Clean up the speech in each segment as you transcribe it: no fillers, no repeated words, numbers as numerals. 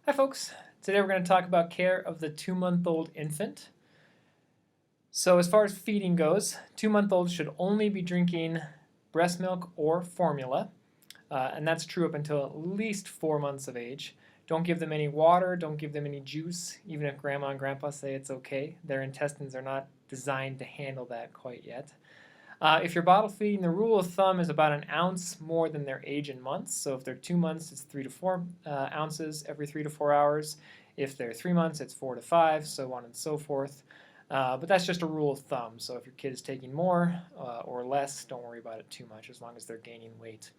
Hi folks, today we're going to talk about care of the 2-month-old infant. So as far as feeding goes, 2-month-olds should only be drinking breast milk or formula, and that's true up until at least 4 months of age. Don't give them any water, don't give them any juice, even if grandma and grandpa say it's okay. Their intestines are not designed to handle that quite yet. If you're bottle feeding, the rule of thumb is about an ounce more than their age in months. So if they're 2 months, it's 3 to 4 ounces every 3 to 4 hours. If they're 3 months, it's 4 to 5, so on and so forth. But that's just a rule of thumb. So if your kid is taking more or less, don't worry about it too much as long as they're gaining weight.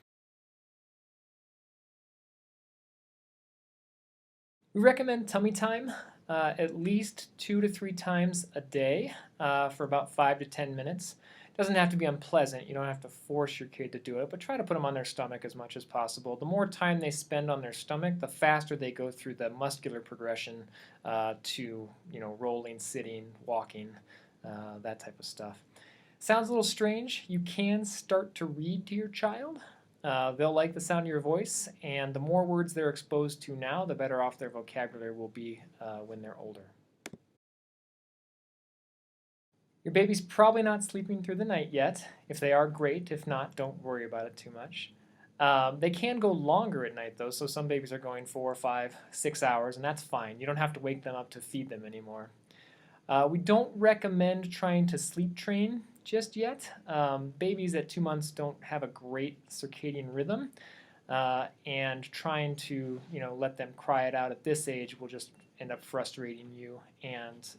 We recommend tummy time at least 2 to 3 times a day for about 5 to 10 minutes. Doesn't have to be unpleasant. You don't have to force your kid to do it, but try to put them on their stomach as much as possible. The more time they spend on their stomach, the faster they go through the muscular progression to rolling, sitting, walking, that type of stuff. Sounds a little strange. You can start to read to your child. They'll like the sound of your voice, and the more words they're exposed to now, the better off their vocabulary will be when they're older. Your baby's probably not sleeping through the night yet. If they are, great. If not, don't worry about it too much. They can go longer at night, though, so some babies are going 4, 5, 6 hours, and that's fine. You don't have to wake them up to feed them anymore. We don't recommend trying to sleep train just yet. Babies at 2 months don't have a great circadian rhythm, and trying to let them cry it out at this age will just end up frustrating you and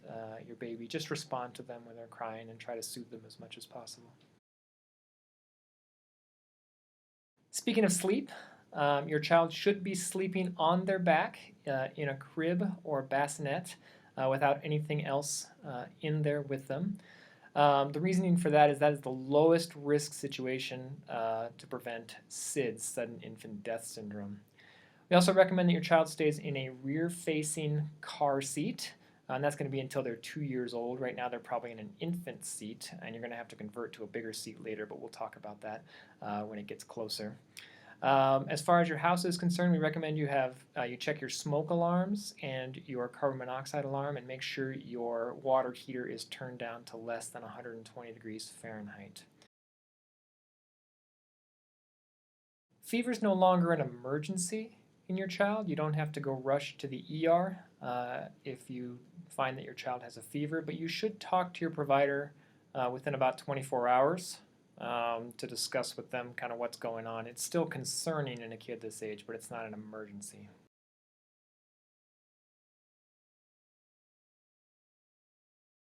your baby. Just respond to them when they're crying and try to soothe them as much as possible. Speaking of sleep, your child should be sleeping on their back in a crib or bassinet without anything else in there with them. The reasoning for that is the lowest risk situation to prevent SIDS, sudden infant death syndrome. We also recommend that your child stays in a rear-facing car seat, and that's going to be until they're 2 years old. Right now they're probably in an infant seat, and you're going to have to convert to a bigger seat later, but we'll talk about that when it gets closer. As far as your house is concerned, we recommend you check your smoke alarms and your carbon monoxide alarm, and make sure your water heater is turned down to less than 120 degrees Fahrenheit. Fever is no longer an emergency in your child. You don't have to go rush to the ER if you find that your child has a fever, but you should talk to your provider within about 24 hours to discuss with them kind of what's going on. It's still concerning in a kid this age, but it's not an emergency.